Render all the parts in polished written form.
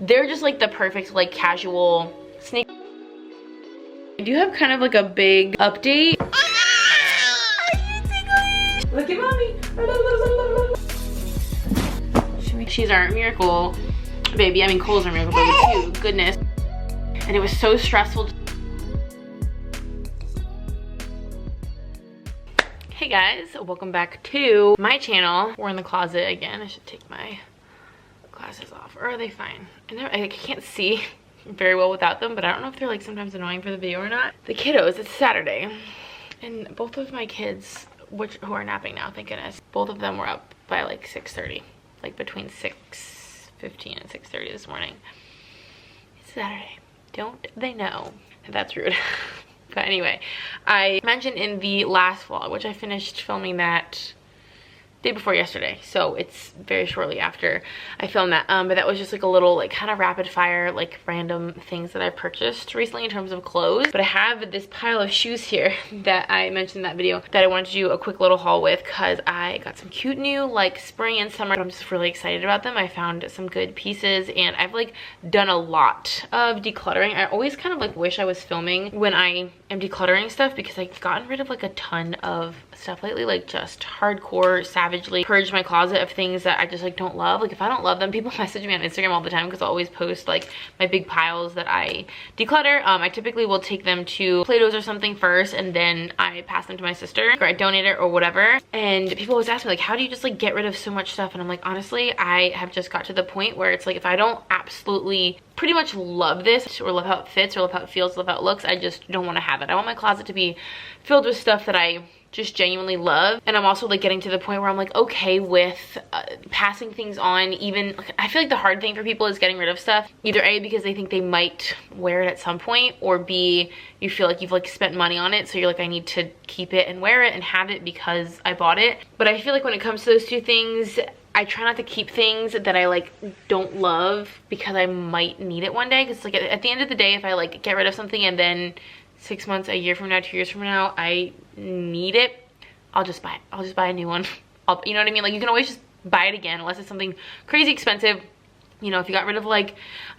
They're just like the perfect like casual sneaker. I do have kind of like a big update. Look at mommy. She's our miracle baby. I mean, Cole's our miracle baby too. Goodness. And it was so stressful. Hey guys, welcome back to my channel. We're in the closet again. I should take my glasses off, or are they fine? I can't see very well without them, but I don't know if they're like sometimes annoying for the video or not. The kiddos, it's Saturday, and both of my kids, who are napping now, thank goodness, both of them were up by like 6:30, like between 6:15 and 6:30 this morning. It's Saturday. Don't they know? That's rude. But anyway, I mentioned in the last vlog, which I finished filming that day before yesterday, so it's very shortly after I filmed that, but that was just like a little like kind of rapid fire like random things that I purchased recently in terms of clothes. But I have this pile of shoes here that I mentioned in that video that I wanted to do a quick little haul with, because I got some cute new like spring and summer. I'm just really excited about them. I found some good pieces, and I've like done a lot of decluttering. I always kind of like wish I was filming when I am decluttering stuff, because I've gotten rid of like a ton of stuff lately, like just hardcore savagely purged my closet of things that I just like don't love. Like if I don't love them, people message me on Instagram all the time, because I'll always post like my big piles that I declutter. I typically will take them to Plato's or something first, and then I pass them to my sister, or I donate it or whatever. And people always ask me like, how do you just like get rid of so much stuff? And I'm like, honestly, I have just got to the point where it's like, if I don't absolutely pretty much love this, or love how it fits, or love how it feels, love how it looks, I just don't want to have it. I want my closet to be filled with stuff that I just genuinely love. And I'm also like getting to the point where I'm like okay with passing things on. Even I feel like the hard thing for people is getting rid of stuff, either A, because they think they might wear it at some point, or B, you feel like you've like spent money on it, so you're like, I need to keep it and wear it and have it because I bought it. But I feel like when it comes to those two things, I try not to keep things that I like don't love because I might need it one day. Because like at the end of the day, if I like get rid of something and then 6 months, a year from now, 2 years from now, I need it, I'll just buy it. I'll just buy a new one. You know what I mean? Like you can always just buy it again, unless it's something crazy expensive. You know, if you got rid of like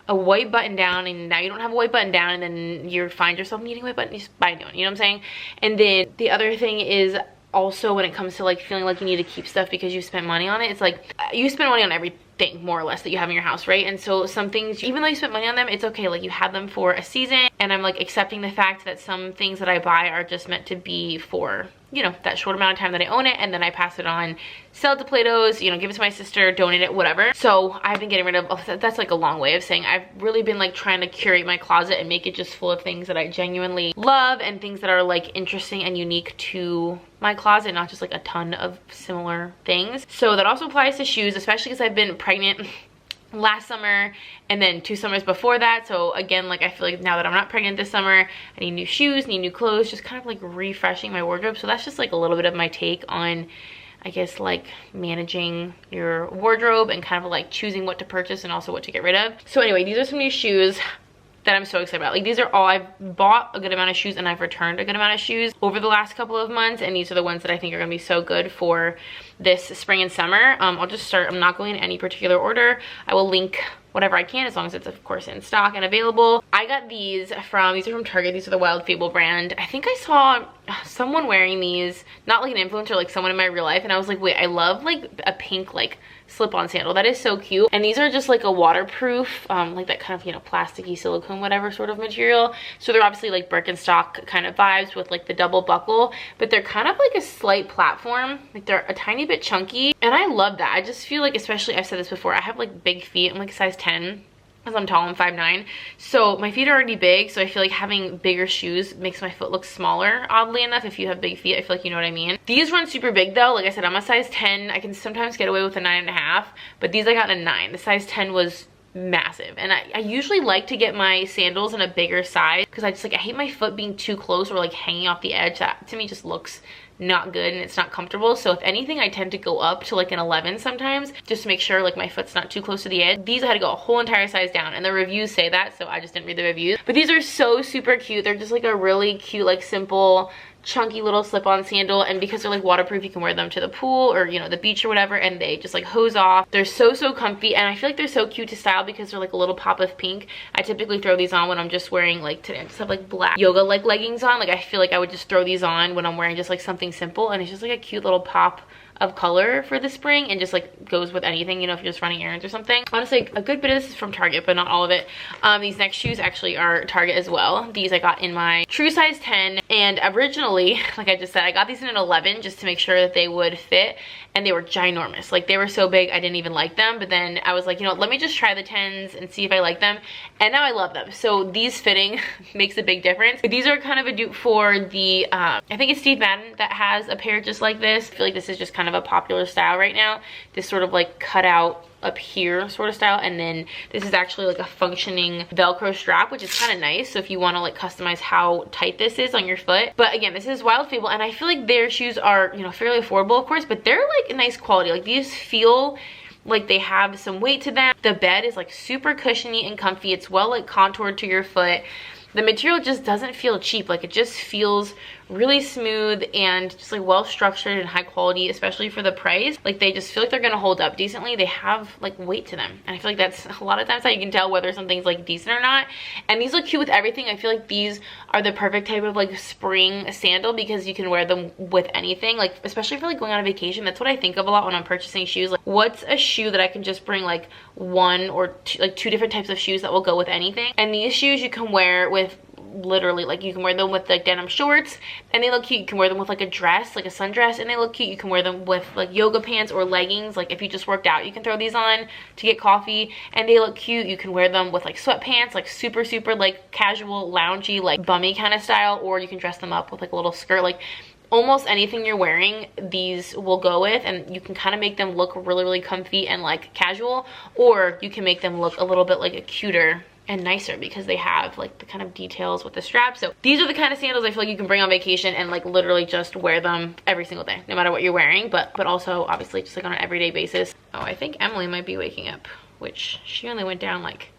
a white button down and now you don't have a white button down, and then you find yourself needing a white button, you just buy a new one. You know what I'm saying? And then the other thing is also when it comes to like feeling like you need to keep stuff because you spent money on it, it's like you spend money on everything more or less that you have in your house, right? And so some things, even though you spent money on them, it's okay, like you had them for a season, and I'm like accepting the fact that some things that I buy are just meant to be for, you know, that short amount of time that I own it, and then I pass it on, sell it to Plato's, you know, give it to my sister, donate it, whatever. So I've been getting rid of, that's like a long way of saying I've really been like trying to curate my closet and make it just full of things that I genuinely love, and things that are like interesting and unique to my closet, not just like a ton of similar things. So that also applies to shoes, especially because I've been pregnant last summer and then 2 summers before that. So again, like I feel like now that I'm not pregnant this summer, I need new shoes, need new clothes, just kind of like refreshing my wardrobe. So that's just like a little bit of my take on, I guess, like managing your wardrobe and kind of like choosing what to purchase and also what to get rid of. So anyway, these are some new shoes that I'm so excited about. Like these are all, I've bought a good amount of shoes and I've returned a good amount of shoes over the last couple of months, and these are the ones that I think are gonna be so good for this spring and summer. I'll just start, I'm not going in any particular order. I will link whatever I can, as long as it's of course in stock and available. I got these are from Target. These are the Wild Fable brand. I think I saw someone wearing these, not like an influencer, like someone in my real life, and I was like, wait, I love like a pink like slip-on sandal. That is so cute. And these are just like a waterproof, like that kind of, you know, plasticky silicone whatever sort of material. So they're obviously like Birkenstock kind of vibes with like the double buckle, but they're kind of like a slight platform. Like they're a tiny bit chunky, and I love that. I just feel like, especially, I've said this before, I have like big feet. I'm like size 10 because I'm tall, I'm 5'9", so my feet are already big, so I feel like having bigger shoes makes my foot look smaller, oddly enough. If you have big feet, I feel like you know what I mean. These run super big though. Like I said, I'm a size 10. I can sometimes get away with a 9.5, but these I got in a 9. The size 10 was massive, and I usually like to get my sandals in a bigger size, because I just like, I hate my foot being too close or like hanging off the edge. That to me just looks not good and it's not comfortable. So if anything, I tend to go up to like an 11 sometimes, just to make sure like my foot's not too close to the edge. These I had to go a whole entire size down, and the reviews say that, so I just didn't read the reviews. But these are so super cute. They're just like a really cute, like simple chunky little slip-on sandal, and because they're like waterproof, you can wear them to the pool or, you know, the beach or whatever, and they just like hose off. They're so comfy, and I feel like they're so cute to style because they're like a little pop of pink. I typically throw these on when I'm just wearing, like today I just have like black yoga like leggings on. Like I feel like I would just throw these on when I'm wearing just like something simple, and it's just like a cute little pop of color for the spring, and just like goes with anything, you know, if you're just running errands or something. Honestly, a good bit of this is from Target, but not all of it. These next shoes actually are Target as well. These I got in my true size 10, and originally, like I just said, I got these in an 11 just to make sure that they would fit, and they were ginormous. Like they were so big I didn't even like them, but then I was like, you know, let me just try the 10s and see if I like them, and now I love them. So these fitting makes a big difference. These are kind of a dupe for the I think it's Steve Madden that has a pair just like this. I feel like this is just kind of a popular style right now, this sort of like cut out up here sort of style, and then this is actually like a functioning Velcro strap, which is kind of nice. So if you want to like customize how tight this is on your foot. But again, this is Wild Fable, and I feel like their shoes are, you know, fairly affordable, of course, but they're like a nice quality. Like these feel like they have some weight to them. The bed is like super cushiony and comfy. It's well like contoured to your foot. The material just doesn't feel cheap. Like it just feels really smooth and just like well structured and high quality, especially for the price. Like they just feel like they're gonna hold up decently. They have like weight to them, and I feel like that's a lot of times how you can tell whether something's like decent or not. And these look cute with everything. I feel like these are the perfect type of like spring sandal because you can wear them with anything, like especially for like going on a vacation. That's what I think of a lot when I'm purchasing shoes. Like what's a shoe that I can just bring like one or two, like two different types of shoes that will go with anything. And these shoes you can wear with literally, like you can wear them with like denim shorts and they look cute. You can wear them with like a dress, like a sundress, and they look cute. You can wear them with like yoga pants or leggings. Like if you just worked out, you can throw these on to get coffee and they look cute. You can wear them with like sweatpants, like super like casual, loungy, like bummy kind of style, or you can dress them up with like a little skirt. Like almost anything you're wearing, these will go with, and you can kind of make them look really comfy and like casual, or you can make them look a little bit like a cuter and nicer because they have like the kind of details with the strap. So these are the kind of sandals I feel like you can bring on vacation and like literally just wear them every single day, no matter what you're wearing, but also obviously just like on an everyday basis. Oh, I think Emily might be waking up, which she only went down like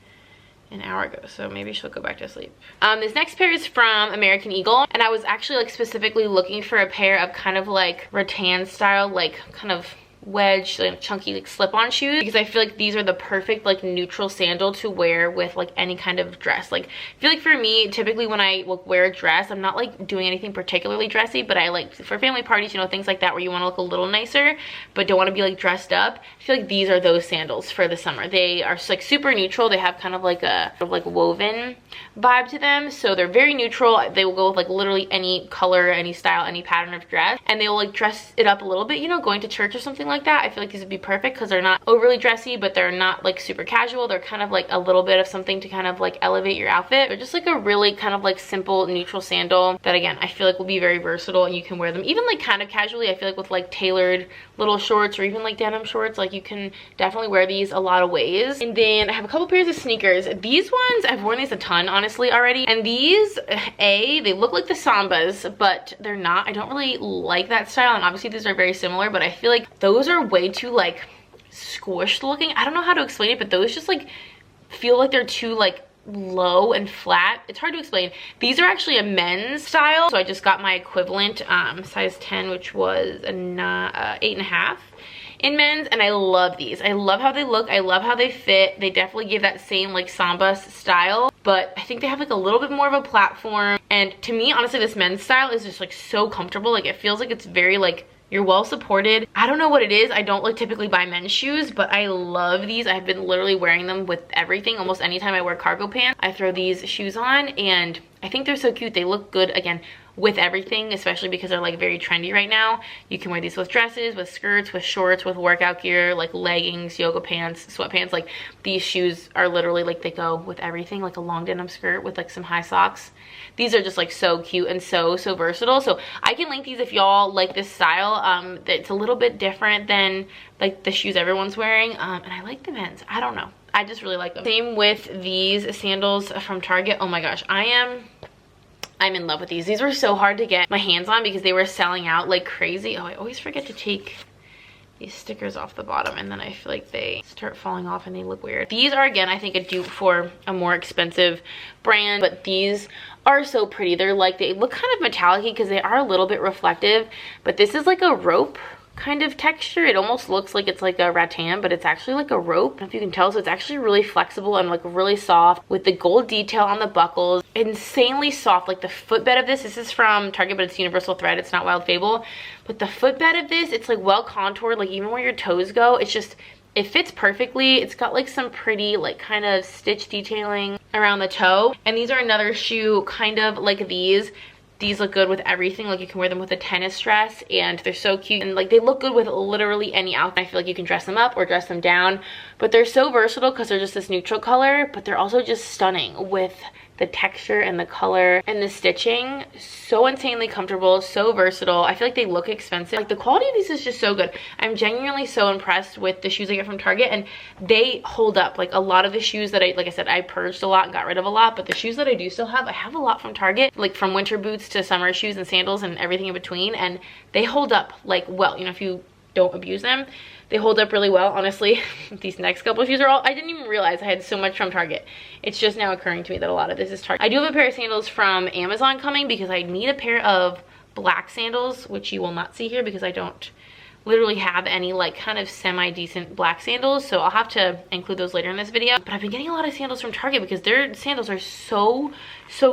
an hour ago, so maybe she'll go back to sleep. This next pair is from American Eagle, and I was actually like specifically looking for a pair of kind of like rattan style, like kind of wedge, like chunky like slip-on shoes, because I feel like these are the perfect like neutral sandal to wear with like any kind of dress. Like I feel like for me, typically when I will wear a dress, I'm not like doing anything particularly dressy, but I like for family parties, you know, things like that where you want to look a little nicer but don't want to be like dressed up. I feel like these are those sandals for the summer. They are like super neutral. They have kind of like a sort of like woven vibe to them, so they're very neutral. They will go with like literally any color, any style, any pattern of dress, and they will like dress it up a little bit, you know, going to church or something like that. I feel like these would be perfect because they're not overly dressy, but they're not like super casual. They're kind of like a little bit of something to kind of like elevate your outfit. They're just like a really kind of like simple neutral sandal that again I feel like will be very versatile, and you can wear them even like kind of casually. I feel like with like tailored little shorts or even like denim shorts, like you can definitely wear these a lot of ways. And then I have a couple pairs of sneakers. These ones, I've worn these a ton honestly already, and these they look like the Sambas, but they're not. I don't really like that style, and obviously these are very similar, but I feel like those are way too like squished looking. I don't know how to explain it, but those just like feel like they're too like low and flat. It's hard to explain. These are actually a men's style, so I just got my equivalent size 10, which was a 8.5 in men's, and I love these. I love how they look. I love how they fit. They definitely give that same like Samba style, but I think they have like a little bit more of a platform, and to me honestly this men's style is just like so comfortable. Like it feels like it's very like you're well supported. I don't know what it is. I don't like typically buy men's shoes, but I love these. I've been literally wearing them with everything. Almost anytime I wear cargo pants, I throw these shoes on, and I think they're so cute. They look good again with everything, especially because they're like very trendy right now. You can wear these with dresses, with skirts, with shorts, with workout gear, like leggings, yoga pants, sweatpants. Like these shoes are literally like they go with everything, like a long denim skirt with like some high socks. These are just like so cute and so versatile. So I can link these if y'all like this style. It's a little bit different than like the shoes everyone's wearing, and I like the men's. I don't know, I just really like them. Same with these sandals from Target. Oh my gosh, I'm in love with these. These were so hard to get my hands on because they were selling out like crazy. Oh, I always forget to take these stickers off the bottom, and then I feel like they start falling off and they look weird. These are, again, I think a dupe for a more expensive brand, but these are so pretty. They're like, they look kind of metallic-y because they are a little bit reflective, but this is like a rope kind of texture. It almost looks like it's like a rattan, but it's actually like a rope. I don't know if you can tell, so it's actually really flexible and like really soft with the gold detail on the buckles. Insanely soft. Like the footbed of this is from Target, but it's universal thread, it's not Wild Fable. But the footbed of this, it's like well contoured, like even where your toes go, it's just, it fits perfectly. It's got like some pretty like kind of stitch detailing around the toe. And these are another shoe kind of like these. These look good with everything. Like you can wear them with a tennis dress and they're so cute, and like they look good with literally any outfit. I feel like you can dress them up or dress them down, but they're so versatile because they're just this neutral color, but they're also just stunning with the texture and the color and the stitching. So insanely comfortable, so versatile. I feel like they look expensive. Like the quality of these is just so good. I'm genuinely so impressed with the shoes I get from Target, and they hold up. Like a lot of the shoes that like I said, I purged a lot and got rid of a lot, but the shoes that I do still have, I have a lot from Target, like from winter boots to summer shoes and sandals and everything in between, and they hold up like well, you know, if you don't abuse them, they hold up really well. Honestly, these next couple of shoes are all, I didn't even realize I had so much from Target. It's just now occurring to me that a lot of this is Target. I do have a pair of sandals from Amazon coming because I need a pair of black sandals, which you will not see here because I don't literally have any like kind of semi-decent black sandals, so I'll have to include those later in this video. But I've been getting a lot of sandals from Target because their sandals are so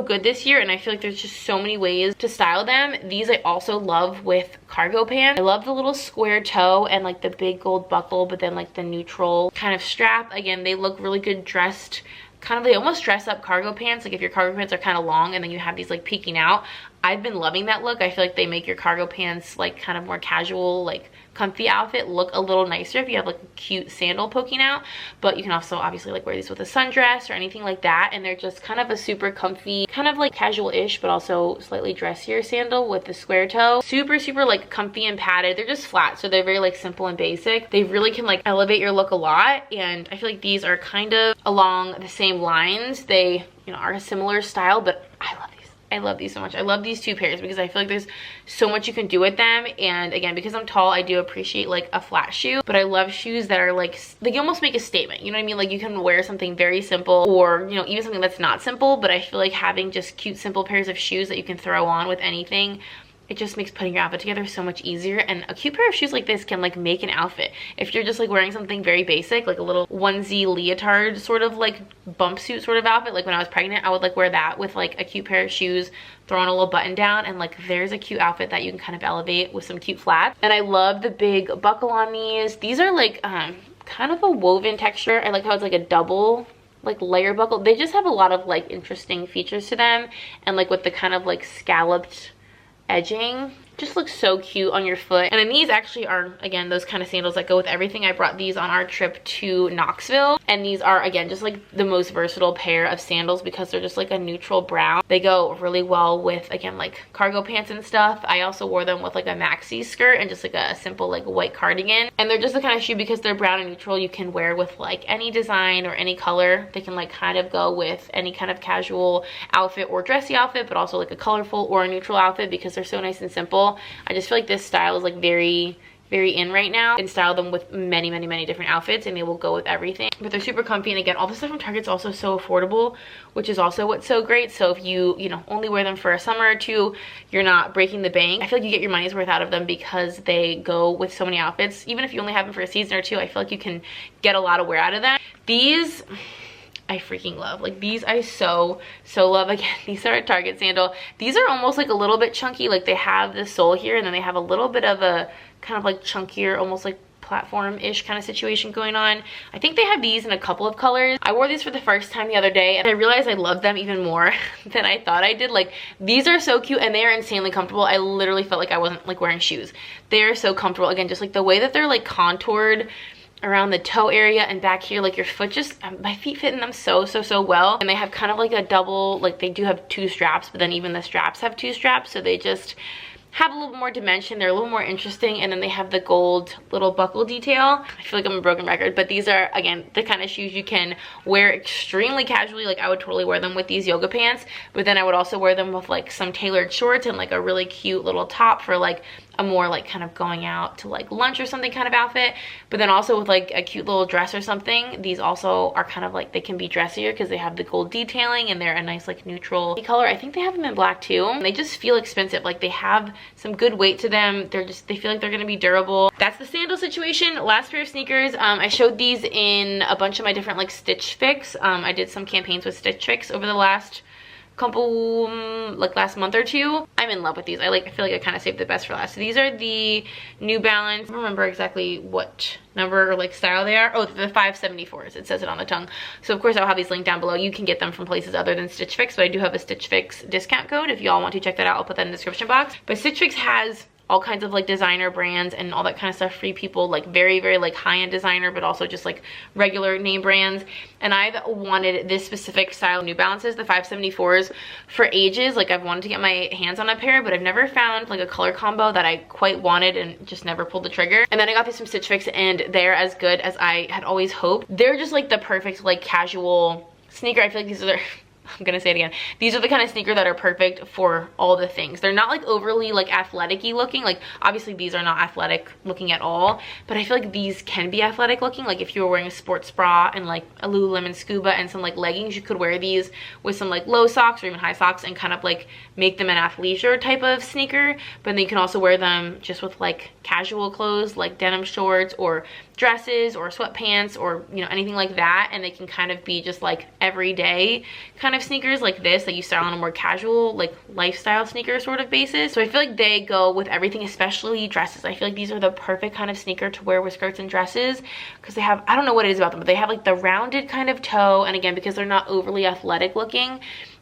good this year, and I feel like there's just so many ways to style them. These I also love with cargo pants. I love the little square toe and like the big gold buckle, but then like the neutral kind of strap. Again, they look really good dressed, kind of, they almost dress up cargo pants. Like if your cargo pants are kind of long and then you have these like peeking out, I've been loving that look. I feel like they make your cargo pants like kind of more casual, like comfy outfit look a little nicer if you have like a cute sandal poking out. But you can also obviously like wear these with a sundress or anything like that, and they're just kind of a super comfy, kind of like casual-ish but also slightly dressier sandal with the square toe. Super like comfy and padded. They're just flat, so they're very like simple and basic. They really can like elevate your look a lot, and I feel like these are kind of along the same lines. They, you know, are a similar style, but I love these. I love these so much. I love these two pairs because I feel like there's so much you can do with them. And again, because I'm tall, I do appreciate like a flat shoe, but I love shoes that are like, they almost make a statement, you know what I mean? Like you can wear something very simple, or you know, even something that's not simple, but I feel like having just cute simple pairs of shoes that you can throw on with anything, it just makes putting your outfit together so much easier. And a cute pair of shoes like this can like make an outfit. If you're just like wearing something very basic, like a little onesie leotard sort of like bump suit sort of outfit, like when I was pregnant, I would like wear that with like a cute pair of shoes, throw on a little button down, and like there's a cute outfit that you can kind of elevate with some cute flats. And I love the big buckle on these. These are like kind of a woven texture. I like how it's like a double like layer buckle. They just have a lot of like interesting features to them, and like with the kind of like scalloped edging, just looks so cute on your foot. And then these actually are, again, those kind of sandals that go with everything. I brought these on our trip to Knoxville, and these are, again, just like the most versatile pair of sandals because they're just like a neutral brown. They go really well with, again, like cargo pants and stuff. I also wore them with like a maxi skirt and just like a simple like white cardigan, and they're just the kind of shoe, because they're brown and neutral, you can wear with like any design or any color. They can like kind of go with any kind of casual outfit or dressy outfit, but also like a colorful or a neutral outfit because they're so nice and simple. I just feel like this style is like very in right now. You can style them with many different outfits and they will go with everything. But they're super comfy, and again, all the stuff from Target's also so affordable, which is also what's so great. So if you know, only wear them for a summer or two, you're not breaking the bank. I feel like you get your money's worth out of them because they go with so many outfits. Even if you only have them for a season or two, I feel like you can get a lot of wear out of them. These I freaking love. Like these I so love. Again, these are a Target sandal. These are almost like a little bit chunky. Like they have the sole here, and then they have a little bit of a kind of like chunkier, almost like platform-ish kind of situation going on. I think they have these in a couple of colors. I wore these for the first time the other day, and I realized I love them even more than I thought I did. Like these are so cute, and they are insanely comfortable. I literally felt like I wasn't like wearing shoes. They are so comfortable. Again, just like the way that they're like contoured around the toe area and back here, like your foot just, my feet fit in them so well. And they have kind of like a double, like they do have two straps, but then even the straps have two straps, so they just have a little more dimension. They're a little more interesting. And then they have the gold little buckle detail. I feel like I'm a broken record, but these are, again, the kind of shoes you can wear extremely casually. Like I would totally wear them with these yoga pants, but then I would also wear them with like some tailored shorts and like a really cute little top for like a more like kind of going out to like lunch or something kind of outfit. But then also with like a cute little dress or something, these also are kind of like, they can be dressier because they have the gold detailing and they're a nice like neutral color. I think they have them in black too. And they just feel expensive. Like they have some good weight to them. They feel like they're gonna be durable. That's the sandal situation. Last pair of sneakers, I showed these in a bunch of my different like Stitch Fix. I did some campaigns with Stitch Fix over the last couple like last month or two. I'm in love with these. I feel like I kind of saved the best for last. So these are the New Balance, I don't remember exactly what number or like style they are. Oh, the 574s, it says it on the tongue. So of course I'll have these linked down below. You can get them from places other than Stitch Fix, but I do have a Stitch Fix discount code if y'all want to check that out. I'll put that in the description box. But Stitch Fix has all kinds of like designer brands and all that kind of stuff for you people, like very like high-end designer, but also just like regular name brands. And I've wanted this specific style of New Balances, the 574s, for ages. Like I've wanted to get my hands on a pair, but I've never found like a color combo that I quite wanted and just never pulled the trigger. And then I got these from Stitch Fix and they're as good as I had always hoped. They're just like the perfect like casual sneaker. I feel like these are I'm gonna say it again. These are the kind of sneaker that are perfect for all the things. They're not like overly like athletic-y looking. Like obviously these are not athletic looking at all, but I feel like these can be athletic looking. Like if you were wearing a sports bra and like a Lululemon Scuba and some like leggings, you could wear these with some like low socks or even high socks and kind of like make them an athleisure type of sneaker. But then you can also wear them just with like casual clothes like denim shorts or dresses or sweatpants or, you know, anything like that. And they can kind of be just like everyday kind of sneakers like this that you style on a more casual like lifestyle sneaker sort of basis. So I feel like they go with everything, especially dresses. I feel like these are the perfect kind of sneaker to wear with skirts and dresses because they have, I don't know what it is about them, but they have like the rounded kind of toe. And again, because they're not overly athletic looking,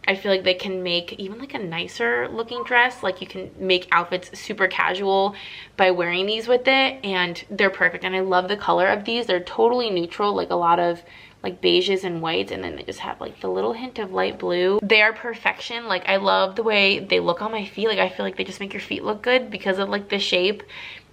I feel like they can make even like a nicer looking dress. Like you can make outfits super casual by wearing these with it, and they're perfect. And I love the color of these. They're totally neutral, like a lot of like beiges and whites, and then they just have like the little hint of light blue. They are perfection. Like I love the way they look on my feet. Like I feel like they just make your feet look good because of like the shape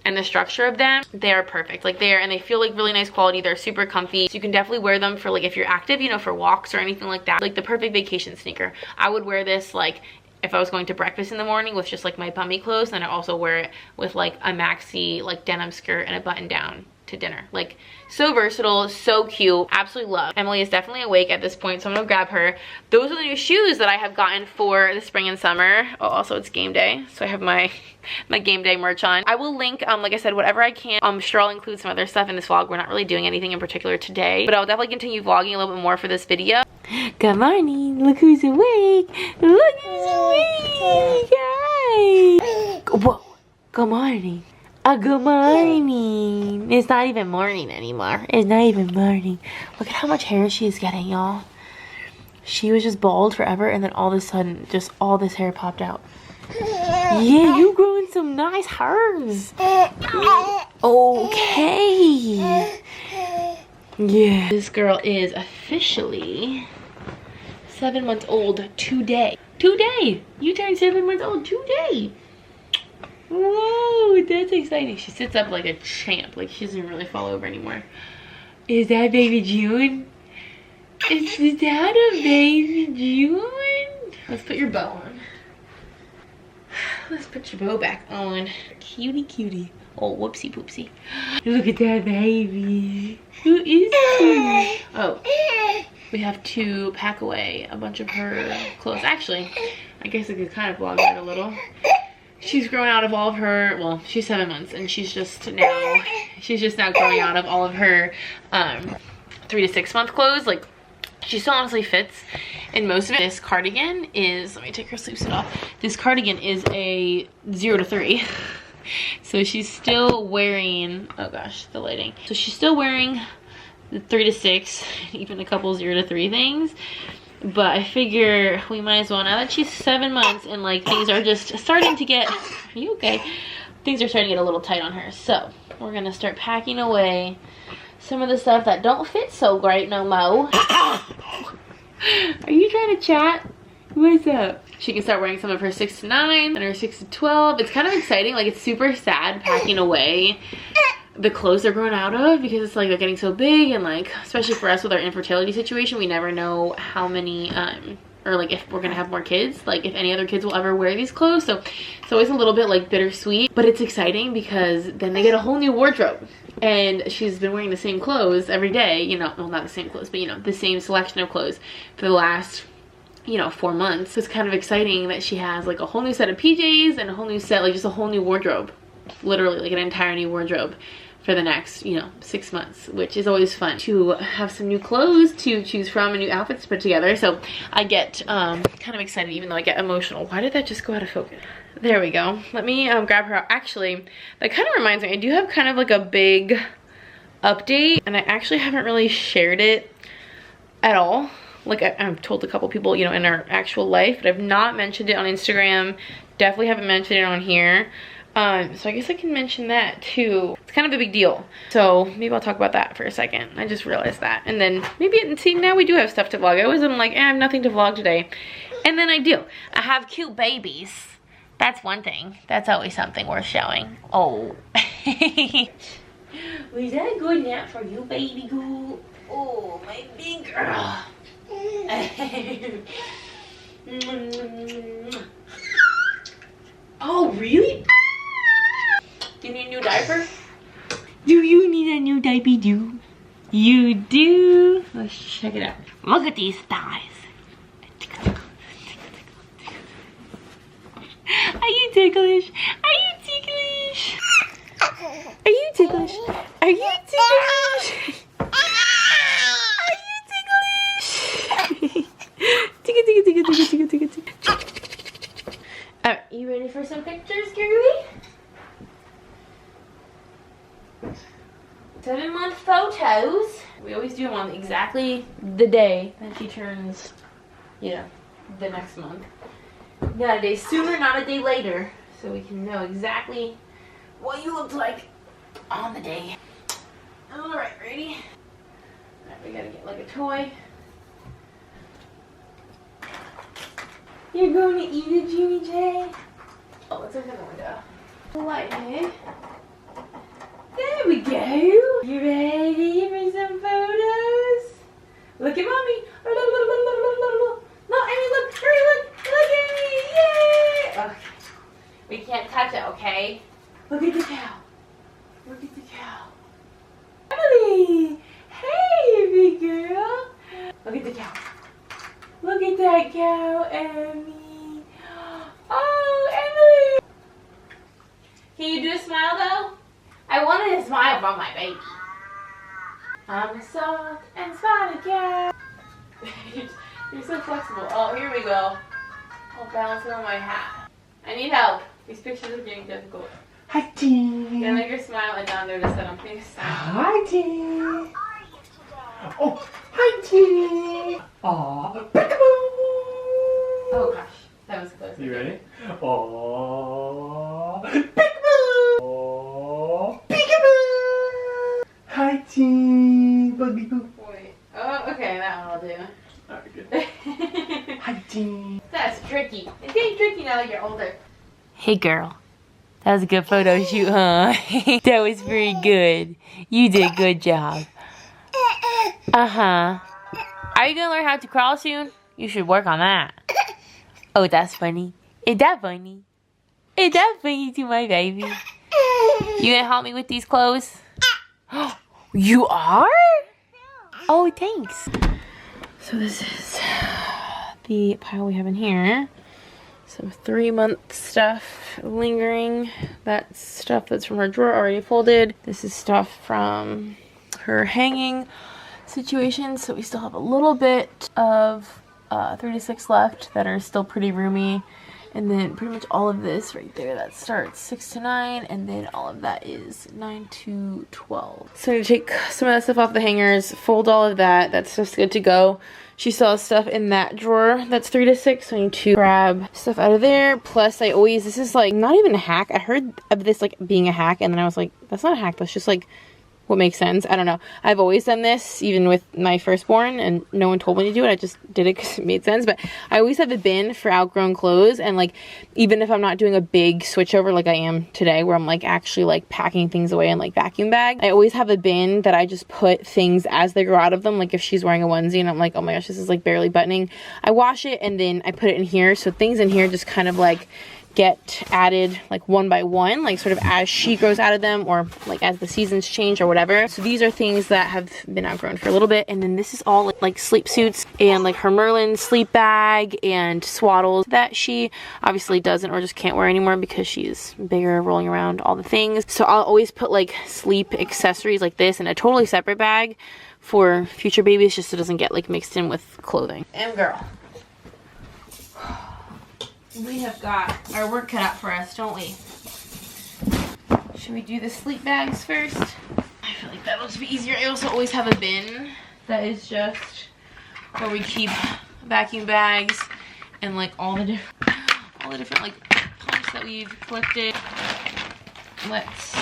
and the structure of them. They are perfect. Like and they feel like really nice quality. They're super comfy. So you can definitely wear them for like if you're active, you know, for walks or anything like that. Like the perfect vacation sneaker. I would wear this like if I was going to breakfast in the morning with just like my bummy clothes, and I also wear it with like a maxi like denim skirt and a button down to dinner. Like so versatile, so cute, absolutely love. Emily is definitely awake at this point, so I'm gonna grab her. Those are the new shoes that I have gotten for the spring and summer. Oh, also it's game day, so I have my game day merch on. I will link, like I said, whatever I can. I'm sure I'll include some other stuff in this vlog. We're not really doing anything in particular today, but I'll definitely continue vlogging a little bit more for this video. Good morning, look who's awake. Look who's awake. Yay. Whoa, good morning. Good morning. It's not even morning anymore. It's not even morning. Look at how much hair she is getting, y'all. She was just bald forever, and then all of a sudden, just all this hair popped out. Yeah, you growing some nice hairs. Okay. Yeah. This girl is officially 7 months old today. Today. You turned 7 months old today. Whoa, that's exciting. She sits up like a champ. Like she doesn't really fall over anymore. Is that baby June? Is that a baby June? Let's put your bow on. Let's put your bow back on. Cutie cutie. Oh, whoopsie poopsie. Look at that baby. Who is she? Oh, we have to pack away a bunch of her clothes. Actually, I guess I could kind of vlog that a little. She's grown out of all of her, well, she's 7 months, and she's just now growing out of all of her 3 to 6 month clothes. Like, she still honestly fits in most of it. This cardigan is, let me take her sleepsuit off. This cardigan is a 0 to 3. So she's still wearing, oh gosh, the lighting. So she's still wearing the 3 to 6, even a couple 0 to 3 things. But I figure we might as well, now that she's 7 months and like things are just starting to get, are you okay? Things are starting to get a little tight on her. So we're gonna start packing away some of the stuff that don't fit so great no mo. Are you trying to chat? What's up? She can start wearing some of her 6 to 9 and her 6 to 12. It's kind of exciting. Like it's super sad packing away the clothes they're growing out of because it's like they're getting so big, and like especially for us with our infertility situation, we never know how many or like if we're gonna have more kids, like if any other kids will ever wear these clothes. So it's always a little bit like bittersweet, but it's exciting because then they get a whole new wardrobe. And she's been wearing the same clothes every day, you know, well, not the same clothes, but you know, the same selection of clothes for the last, you know, 4 months. So it's kind of exciting that she has like a whole new set of PJs and a whole new set, like just a whole new wardrobe, literally like an entire new wardrobe for the next, you know, 6 months, which is always fun to have some new clothes to choose from and new outfits to put together. So I get kind of excited, even though I get emotional. Why did that just go out of focus? There we go. Let me grab her out. Actually, that kind of reminds me, I do have kind of like a big update, and I actually haven't really shared it at all. Like I've told a couple people, you know, in our actual life, but I've not mentioned it on Instagram. Definitely haven't mentioned it on here. So I guess I can mention that too. It's kind of a big deal. So maybe I'll talk about that for a second. I just realized that. And then maybe, see, now we do have stuff to vlog. I always am like, I have nothing to vlog today. And then I do. I have cute babies. That's one thing. That's always something worth showing. Oh. Was that a good nap for you, baby girl? Oh, my big girl. Oh, really? You need a new diaper? Do you need a new diaper? Do you do? Let's check it out. Look at these thighs. Are you ticklish? Are you ticklish? Are you ticklish? Are you ticklish? Are you ticklish? Ticka ticka ticka ticka ticka ticka. Alright, you ready for some pictures, girly? 7-month photos. We always do them on exactly the day that she turns, you know, the next month. Not a day sooner, not a day later, so we can know exactly what you looked like on the day. Alright, ready? Alright, we gotta get like a toy. You're going to eat it, Jimmy J? Oh, let's open the window. Lightning. There we go. You ready for some photos? Look at mommy. No, Amy, look. Hurry, look. Look at me. Yay. Okay. We can't touch it, okay? Look at the cow. Look at the cow. Emily. Hey, big girl. Look at the cow. Look at that cow, Emmy. Oh, Emily. Can you do a smile, though? I wanted a smile from my baby. I'm a soft and spotted cat. You're so flexible. Oh, here we go. I'll balance it on my hat. I need help. These pictures are getting difficult. Hi, Dee. Then make her smile and down there to set up. Hi, Dee. Oh, hi, Dee. Aw, peekaboo. Oh gosh, that was close. You ready? Aw, peekaboo. Aw, peekaboo. Hi, Dee. Buggy boo. Wait. Oh, okay, that one will do. Alright, good. Hi, Dee. That's tricky. It's getting tricky now that you're older. Hey girl, that was a good photo shoot, huh? That was very good. You did a good job. Uh-huh. Are you gonna learn how to crawl soon? You should work on that. Oh, that's funny. Is that funny? Is that funny to my baby? You gonna help me with these clothes? You are? Oh, thanks. So this is the pile we have in here. Some 3-month stuff lingering. That's stuff that's from her drawer already folded. This is stuff from her hanging situation. So we still have a little bit of 3 to 6 left that are still pretty roomy. And then pretty much all of this right there, that starts 6 to 9, and then all of that is 9 to 12. So I'm gonna take some of that stuff off the hangers, fold all of that. That's just good to go. She still has stuff in that drawer that's 3 to 6, so I need to grab stuff out of there. Plus, I always, this is like not even a hack. I heard of this like being a hack, and then I was like, that's not a hack. That's just like what makes sense. I don't know. I've always done this, even with my firstborn, and no one told me to do it. I just did it because it made sense. But I always have a bin for outgrown clothes, and like, even if I'm not doing a big switchover like I am today, where I'm like actually like packing things away in like vacuum bag, I always have a bin that I just put things as they grow out of them. Like if she's wearing a onesie and I'm like, oh my gosh, this is like barely buttoning, I wash it and then I put it in here. So things in here just kind of like get added like one by one, like sort of as she grows out of them, or like as the seasons change or whatever. So these are things that have been outgrown for a little bit. And then this is all like sleep suits and like her Merlin sleep bag and swaddles that she obviously doesn't or just can't wear anymore because she's bigger, rolling around, all the things. So I'll always put like sleep accessories like this in a totally separate bag for future babies, just so it doesn't get like mixed in with clothing. And girl, we have got our work cut out for us, don't we? Should we do the sleep bags first? I feel like that'll just be easier. I also always have a bin that is just where we keep vacuum bags and like all the different like pumps that we've collected. Let's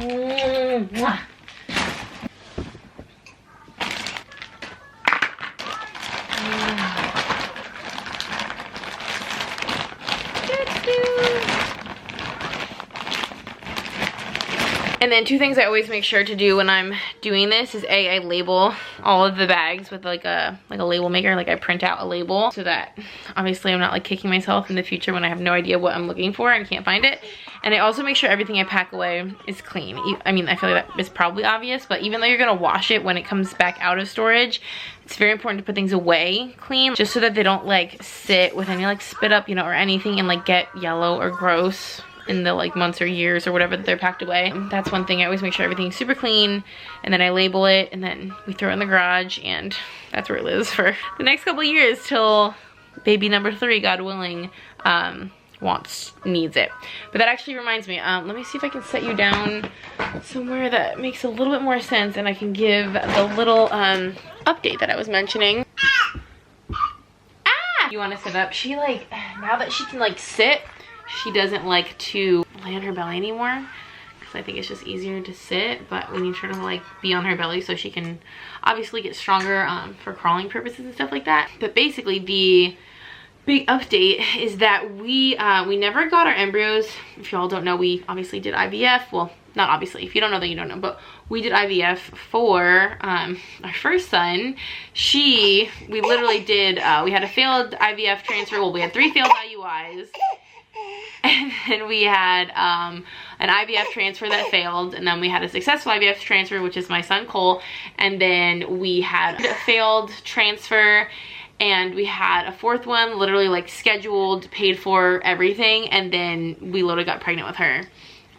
do. And then two things I always make sure to do when I'm doing this is I label all of the bags with like a label maker. Like I print out a label so that obviously I'm not like kicking myself in the future when I have no idea what I'm looking for and can't find it. And I also make sure everything I pack away is clean. I mean, I feel like that is probably obvious, but even though you're gonna wash it when it comes back out of storage, it's very important to put things away clean, just so that they don't like sit with any like spit up, you know, or anything and like get yellow or gross in the like months or years or whatever that they're packed away. That's one thing. I always make sure everything's super clean, and then I label it, and then we throw it in the garage, and that's where it lives for the next couple of years till baby number 3, God willing, needs it. But that actually reminds me, let me see if I can set you down somewhere that makes a little bit more sense and I can give the little update that I was mentioning. You want to sit up? She like, now that she can like sit, she doesn't like to lay on her belly anymore because I think it's just easier to sit, but we need her to like be on her belly so she can obviously get stronger for crawling purposes and stuff like that. But basically the big update is that we never got our embryos. If y'all don't know, we obviously did IVF. Well, not obviously, if you don't know then you don't know, but we did IVF for our first son. We literally did, we had a failed IVF transfer. Well, we had 3 failed IUIs. And then we had an IVF transfer that failed, and then we had a successful IVF transfer, which is my son Cole, and then we had a failed transfer, and we had a 4th one literally like scheduled, paid for, everything, and then we literally got pregnant with her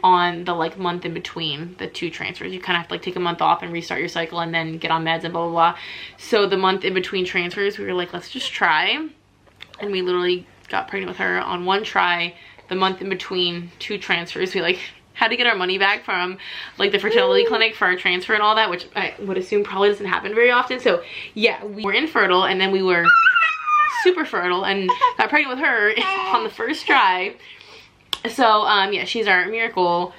on the like month in between the 2 transfers. You kind of have to like take a month off and restart your cycle and then get on meds and blah blah blah. So the month in between transfers, we were like, let's just try, and we literally got pregnant with her on 1 try. The month in between 2 transfers, we like had to get our money back from like the fertility clinic for our transfer and all that, which I would assume probably doesn't happen very often. So yeah, we were infertile, and then we were super fertile and got pregnant with her on the first try. So yeah, she's our miracle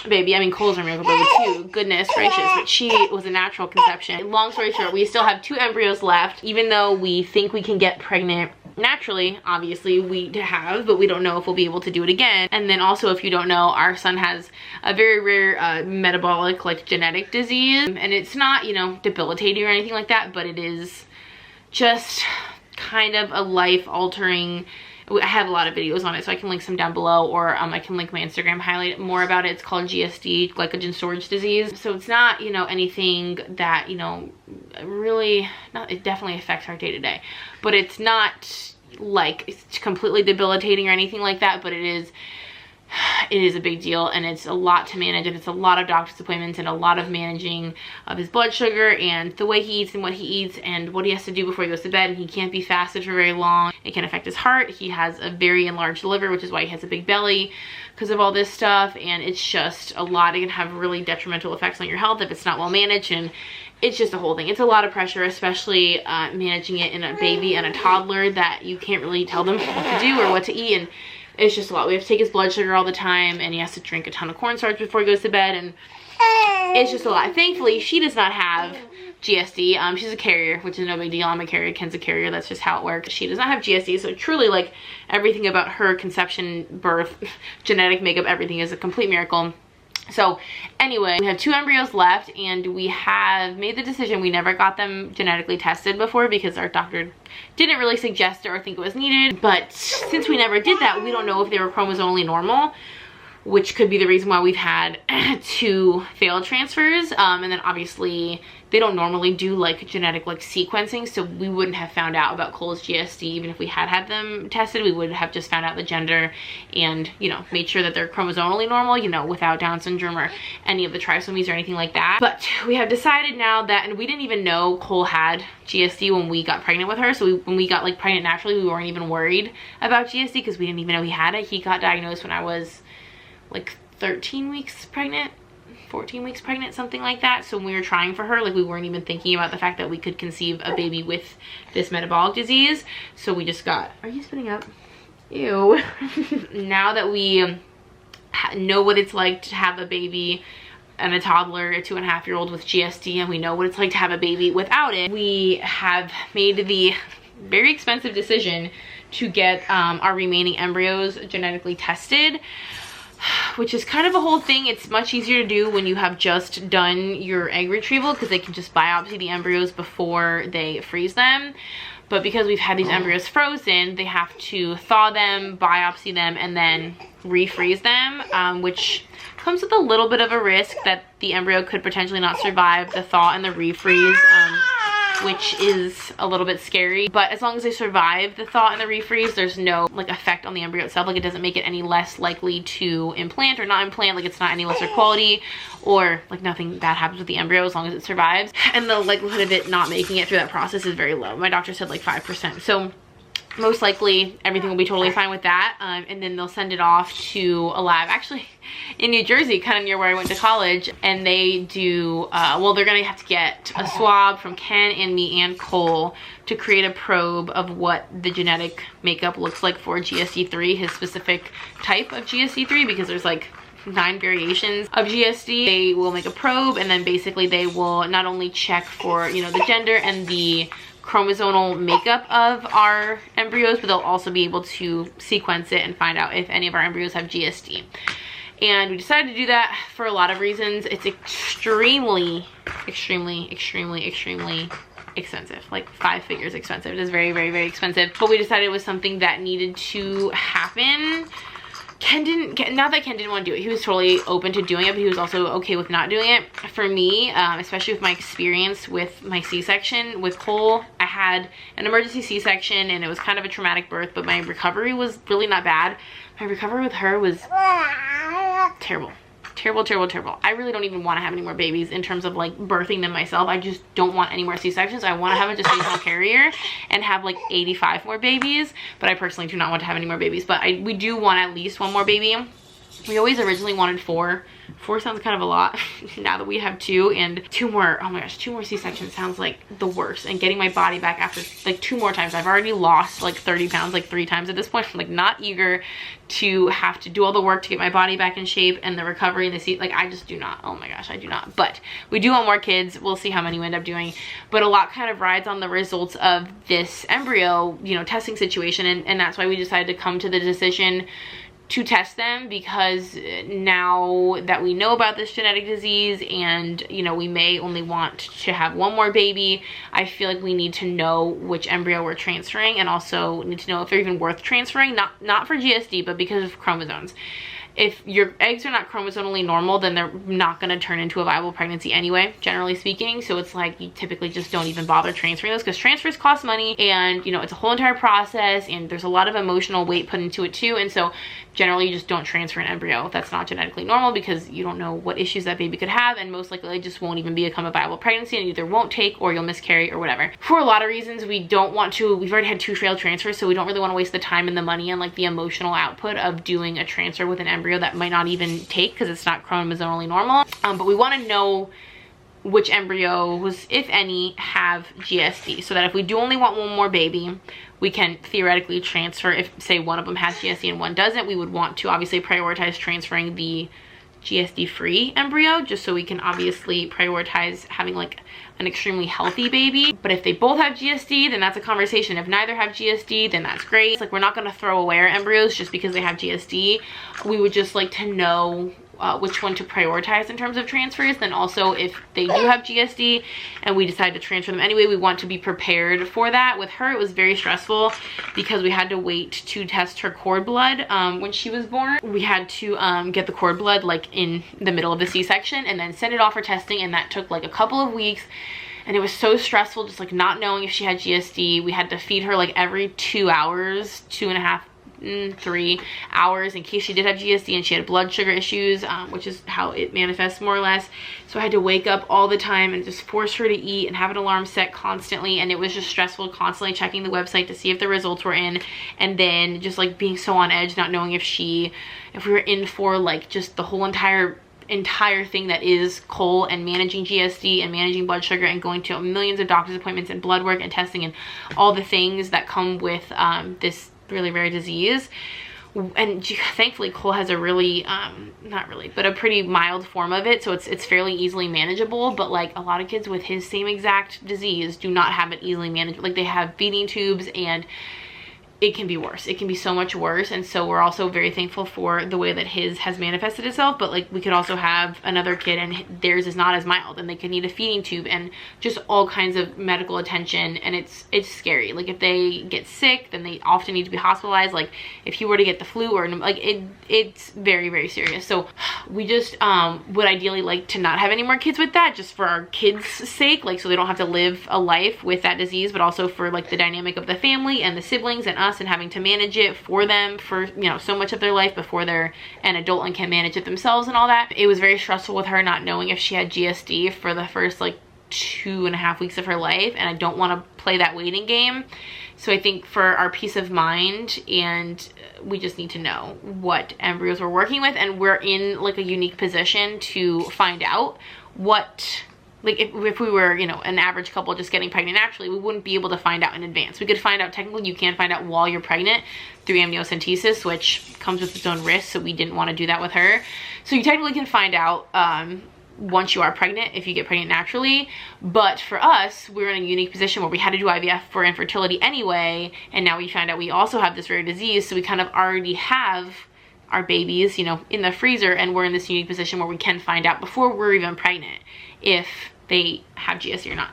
baby. I mean, Cole's our miracle baby too, goodness gracious, but she was a natural conception. Long story short, we still have 2 embryos left, even though we think we can get pregnant naturally. Obviously we have, but we don't know if we'll be able to do it again. And then also, if you don't know, our son has a very rare metabolic like genetic disease, and it's not, you know, debilitating or anything like that, but it is just kind of a life-altering. I have a lot of videos on it, so I can link some down below, or I can link my Instagram, highlight more about it. It's called GSD, glycogen storage disease. So it's not, you know, anything that, you know, really, it definitely affects our day-to-day, but it's not like it's completely debilitating or anything like that, but it is a big deal, and it's a lot to manage, and it's a lot of doctor's appointments and a lot of managing of his blood sugar and the way he eats and what he eats and what he has to do before he goes to bed. And he can't be fasted for very long. It can affect his heart. He has a very enlarged liver, which is why he has a big belly because of all this stuff, and it's just a lot. It can have really detrimental effects on your health if it's not well managed, and it's just a whole thing. It's a lot of pressure, especially managing it in a baby and a toddler that you can't really tell them what to do or what to eat, and it's just a lot. We have to take his blood sugar all the time, and he has to drink a ton of cornstarch before he goes to bed, and it's just a lot. Thankfully, she does not have GSD. She's a carrier, which is no big deal. I'm a carrier, Ken's a carrier. That's just how it works. She does not have GSD, so truly, like, everything about her conception, birth, genetic makeup, everything is a complete miracle. So anyway, we have 2 embryos left, and we have made the decision. We never got them genetically tested before because our doctor didn't really suggest it or think it was needed. But since we never did that, we don't know if they were chromosomally normal, which could be the reason why we've had 2 failed transfers. And then obviously they don't normally do like genetic like sequencing, so we wouldn't have found out about Cole's GSD. Even if we had had them tested, we would have just found out the gender and, you know, made sure that they're chromosomally normal, you know, without Down syndrome or any of the trisomies or anything like that. But we have decided now that, and we didn't even know Cole had GSD when we got pregnant with her. So when we got like pregnant naturally, we weren't even worried about GSD because we didn't even know he had it. He got diagnosed when I was like 13 weeks pregnant, 14 weeks pregnant, something like that. So when we were trying for her, like, we weren't even thinking about the fact that we could conceive a baby with this metabolic disease. So we just got, are you spitting up? Ew. Now that we know what it's like to have a baby and a toddler, a 2.5-year-old with GSD, and we know what it's like to have a baby without it, we have made the very expensive decision to get our remaining embryos genetically tested, which is kind of a whole thing. It's much easier to do when you have just done your egg retrieval because they can just biopsy the embryos before they freeze them. But because we've had these embryos frozen, they have to thaw them, biopsy them, and then refreeze them, which comes with a little bit of a risk that the embryo could potentially not survive the thaw and the refreeze, which is a little bit scary. But as long as they survive the thaw and the refreeze, there's no like effect on the embryo itself. Like, it doesn't make it any less likely to implant or not implant. Like, it's not any lesser quality, or like nothing bad happens with the embryo as long as it survives. And the likelihood of it not making it through that process is very low. My doctor said like 5%. So most likely everything will be totally fine with that. And then they'll send it off to a lab actually in New Jersey, kind of near where I went to college, and they do well, they're gonna have to get a swab from Ken and me and Cole to create a probe of what the genetic makeup looks like for GSD3, his specific type of GSD3, because there's like 9 variations of GSD. They will make a probe, and then basically they will not only check for, you know, the gender and the chromosomal makeup of our embryos, but they'll also be able to sequence it and find out if any of our embryos have GSD. And we decided to do that for a lot of reasons. It's extremely expensive, like 5 figures expensive. It is very, very, very expensive. But we decided it was something that needed to happen. Not that Ken didn't want to do it. He was totally open to doing it, but he was also okay with not doing it. For me, especially with my experience with my C-section with Cole, I had an emergency C-section and it was kind of a traumatic birth, but my recovery was really not bad. My recovery with her was terrible. Terrible. I really don't even want to have any more babies in terms of like birthing them myself. I just don't want any more C-sections. I want to have a gestational carrier and have like 85 more babies, but I personally do not want to have any more babies. But we do want at least 1 more baby. We always originally wanted 4. 4 sounds kind of a lot now that we have 2, and 2 more, oh my gosh, 2 more C-sections sounds like the worst. And getting my body back after like 2 more times, I've already lost like 30 pounds like 3 times at this point. I'm like not eager to have to do all the work to get my body back in shape, and the recovery and the seat, like I just do not. Oh my gosh, I do not. But we do want more kids. We'll see how many we end up doing, but a lot kind of rides on the results of this embryo, you know, testing situation, and that's why we decided to come to the decision to test them, because now that we know about this genetic disease and, you know, we may only want to have 1 more baby, I feel like we need to know which embryo we're transferring, and also need to know if they're even worth transferring, not for GSD, but because of chromosomes. If your eggs are not chromosomally normal, then they're not going to turn into a viable pregnancy anyway, generally speaking. So it's like you typically just don't even bother transferring those, because transfers cost money, and, you know, it's a whole entire process, and there's a lot of emotional weight put into it too. And so generally you just don't transfer an embryo that's not genetically normal, because you don't know what issues that baby could have, and most likely it just won't even become a viable pregnancy, and either won't take or you'll miscarry or whatever. For a lot of reasons, we don't want to. We've already had 2 failed transfers, so we don't really want to waste the time and the money and like the emotional output of doing a transfer with an embryo that might not even take, because it's not chromosomally normal. But we want to know which embryos, if any, have GSD, so that if we do only want 1 more baby, we can theoretically transfer. If say one of them has GSD and one doesn't, we would want to obviously prioritize transferring the GSD free embryo, just so we can obviously prioritize having like an extremely healthy baby. But if they both have GSD, then that's a conversation. If neither have GSD, then that's great. It's like we're not going to throw away our embryos just because they have GSD. We would just like to know which one to prioritize in terms of transfers. Then also if they do have GSD and we decide to transfer them anyway, we want to be prepared for that. With her, it was very stressful because we had to wait to test her cord blood when she was born. We had to get the cord blood like in the middle of the C-section and then send it off for testing, and that took like a couple of weeks. And it was so stressful, just like not knowing if she had GSD. We had to feed her like every 2 hours, 3 hours, in case she did have GSD and she had blood sugar issues, which is how it manifests more or less. So I had to wake up all the time and just force her to eat and have an alarm set constantly, and it was just stressful, constantly checking the website to see if the results were in, and then just like being so on edge, not knowing if we were in for like just the whole entire thing that is Cole, and managing GSD and managing blood sugar and going to millions of doctor's appointments and blood work and testing and all the things that come with this really rare disease. And thankfully Cole has a really not really, but a pretty mild form of it, so it's fairly easily manageable. But like a lot of kids with his same exact disease do not have it easily manageable. Like they have feeding tubes, and it can be worse. It can be so much worse. And so we're also very thankful for the way that his has manifested itself. But like we could also have another kid and theirs is not as mild, and they could need a feeding tube and just all kinds of medical attention. And it's scary. Like if they get sick, then they often need to be hospitalized. Like if he were to get the flu or like it's very, very serious. So we just would ideally like to not have any more kids with that, just for our kids' sake, like so they don't have to live a life with that disease, but also for like the dynamic of the family and the siblings and us, and having to manage it for them for, you know, so much of their life before they're an adult and can manage it themselves and all that. It was very stressful with her not knowing if she had GSD for the first like 2.5 weeks of her life, and I don't want to play that waiting game. So I think for our peace of mind, and we just need to know what embryos we're working with, and we're in like a unique position to find out what, like if we were, you know, an average couple just getting pregnant naturally, we wouldn't be able to find out in advance. We could find out, technically you can find out while you're pregnant through amniocentesis, which comes with its own risks, so we didn't want to do that with her. So you technically can find out once you are pregnant, if you get pregnant naturally. But for us, we're in a unique position where we had to do IVF for infertility anyway, and now we find out we also have this rare disease, so we kind of already have our babies, you know, in the freezer, and we're in this unique position where we can find out before we're even pregnant if they have GSD or not.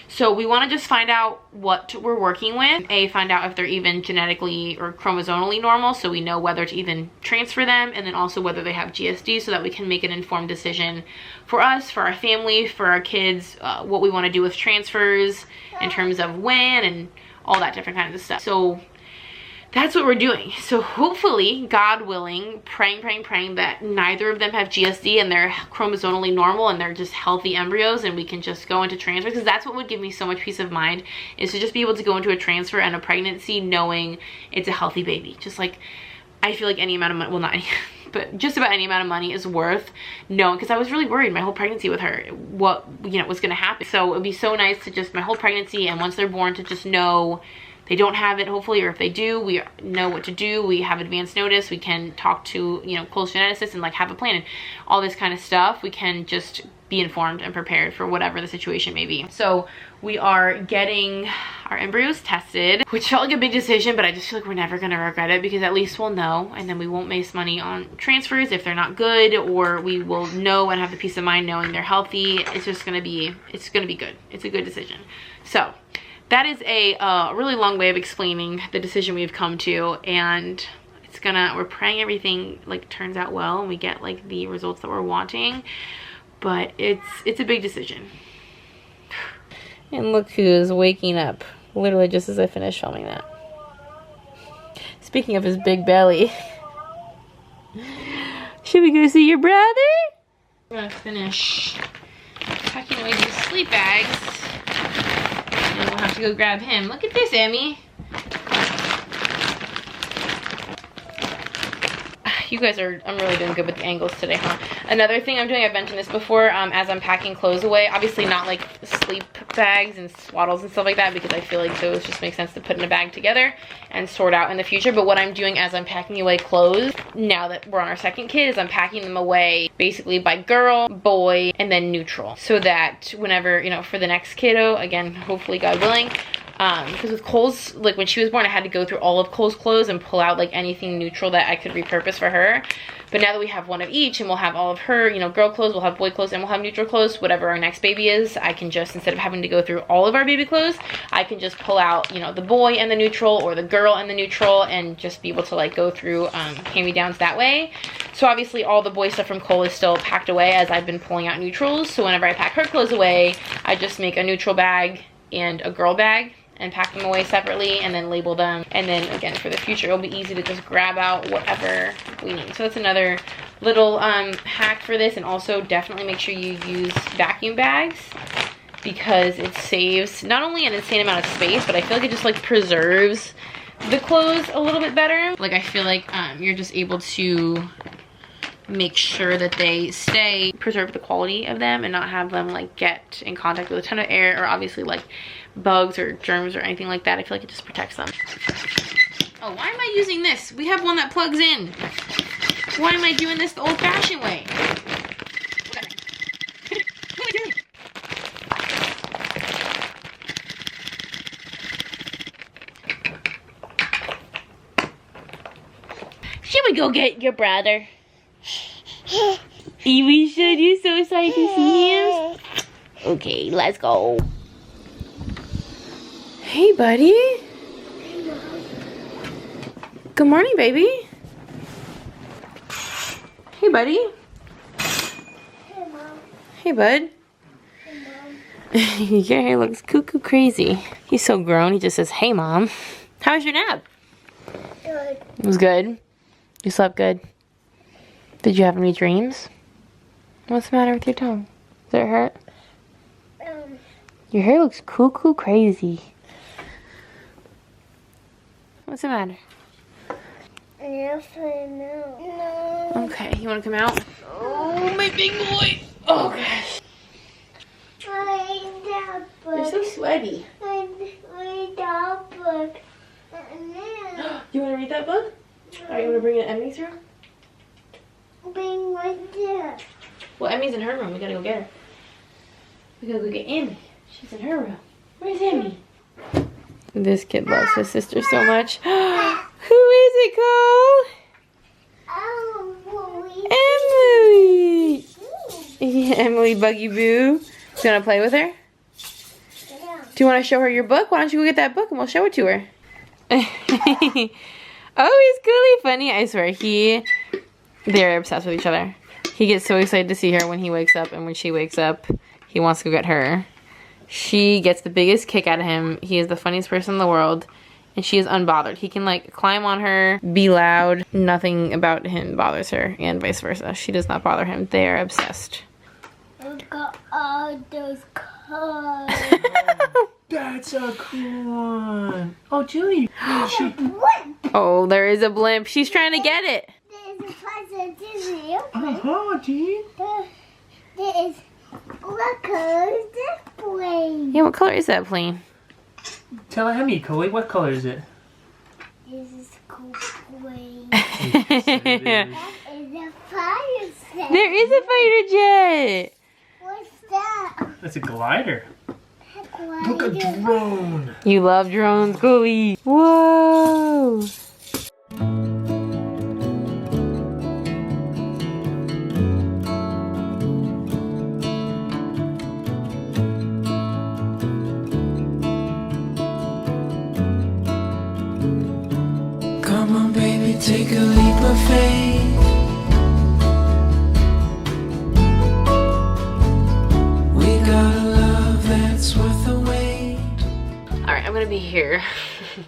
So we want to just find out what we're working with. Find out if they're even genetically or chromosomally normal, so we know whether to even transfer them, and then also whether they have GSD, so that we can make an informed decision for us, for our family, for our kids, what we want to do with transfers in terms of when and all that different kinds of stuff. So that's what we're doing. So hopefully, God willing, praying that neither of them have GSD and they're chromosomally normal and they're just healthy embryos, and we can just go into transfer, because that's what would give me so much peace of mind, is to just be able to go into a transfer and a pregnancy knowing it's a healthy baby. Just like, I feel like any amount of money, well not any, but just about any amount of money is worth knowing, because I was really worried my whole pregnancy with her, what, you know, was gonna happen. So it would be so nice to just, my whole pregnancy, and once they're born, to just know they don't have it, hopefully, or if they do, we know what to do. We have advance notice. We can talk to, you know, close geneticists and like have a plan and all this kind of stuff. We can just be informed and prepared for whatever the situation may be. So we are getting our embryos tested, which felt like a big decision, but I just feel like we're never gonna regret it, because at least we'll know, and then we won't waste money on transfers if they're not good, or we will know and have the peace of mind knowing they're healthy. It's just gonna be, it's gonna be good. It's a good decision. So that is a really long way of explaining the decision we've come to, and it's gonna, we're praying everything like turns out well and we get like the results that we're wanting, but it's a big decision. And look who is waking up literally just as I finished filming that. Speaking of his big belly, should we go see your brother? I'm gonna finish packing away these sleep bags, and we'll have to go grab him. Look at this, Emmy. You guys are, I'm really doing good with the angles today, huh? Another thing I'm doing, I've mentioned this before, as I'm packing clothes away, obviously not like sleep bags and swaddles and stuff like that, because I feel like those just make sense to put in a bag together and sort out in the future. But what I'm doing as I'm packing away clothes, now that we're on our second kid, is I'm packing them away basically by girl, boy, and then neutral. So that whenever, you know, for the next kiddo, again, hopefully God willing, because with Cole's, like when she was born, I had to go through all of Cole's clothes and pull out like anything neutral that I could repurpose for her. But now that we have one of each and we'll have all of her, you know, girl clothes, we'll have boy clothes, and we'll have neutral clothes, whatever our next baby is, I can just, instead of having to go through all of our baby clothes, I can just pull out, you know, the boy and the neutral, or the girl and the neutral, and just be able to like go through hand-me-downs that way. So obviously all the boy stuff from Cole is still packed away as I've been pulling out neutrals. So whenever I pack her clothes away, I just make a neutral bag and a girl bag and pack them away separately and then label them. And then again, for the future, it'll be easy to just grab out whatever we need. So that's another little hack for this. And also definitely make sure you use vacuum bags, because it saves not only an insane amount of space, but I feel like it just like preserves the clothes a little bit better. Like I feel like you're just able to make sure that they preserve the quality of them and not have them like get in contact with a ton of air, or obviously like bugs or germs or anything like that. I feel like it just protects them. Oh, why am I using this? We have one that plugs in. Why am I doing this the old-fashioned way? What am I doing? Should we go get your brother? We should. You're so excited to see him. Okay, let's go. Hey, buddy. Good morning, baby. Hey, buddy. Hey, Mom. Hey, bud. Hey, Mom. Your hair looks cuckoo crazy. He's so grown. He just says, hey, Mom. How was your nap? Good. It was good. You slept good. Did you have any dreams? What's the matter with your tongue? Does it hurt? Your hair looks cuckoo crazy. What's the matter? Yes, I know. No. Okay, you want to come out? Oh, my big boy. Oh, gosh. You're so sweaty. Read that book. You want to read that book? Alright, you want to bring it in Emmy's room? Being right there. Well, Emmy's in her room. We gotta go get her. We gotta go get Emmy. She's in her room. Where's Emmy? This kid loves his sister so much. Who is it, Cole? Oh, Emily! Yeah, Emily Buggy Boo. You wanna play with her? yeah. Do you wanna show her your book? Why don't you go get that book and we'll show it to her? Oh, he's really funny. I swear, they're obsessed with each other. He gets so excited to see her when he wakes up, and when she wakes up, he wants to go get her. She gets the biggest kick out of him. He is the funniest person in the world, and she is unbothered. He can like climb on her, be loud. Nothing about him bothers her, and vice versa. She does not bother him. They are obsessed. Look at all those cars. That's a cool one. Oh, Julie. Oh, there is a blimp. She's trying to get it. There's a puzzle Disney. Uh-huh, Dean. There is what color is this plane? Yeah, what color is that plane? Tell Emmy, Chloe, what color is it? This is cool plane. Yes, it is. That is a fire set. There is a fighter jet. What's that? That's a glider. Why Look, a do- Oh, drone. you love drones, Chloe. Whoa. Come on, baby, take a leap of faith. We got a love that's worth the wait. Alright, I'm gonna be here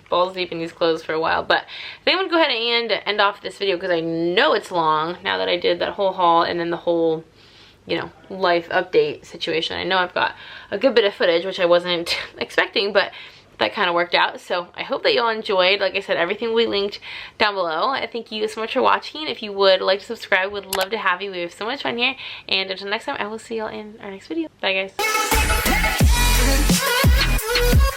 balls deep in these clothes for a while, but I think I'm gonna go ahead and end off this video because I know it's long now that I did that whole haul and then the whole, you know, life update situation. I know I've got a good bit of footage, which I wasn't expecting, but that kind of worked out. So I hope that y'all enjoyed. Like I said, everything will be linked down below. I thank you so much for watching. If you would like to subscribe, would love to have you. We have so much fun here, and until next time, I will see y'all in our next video. Bye guys.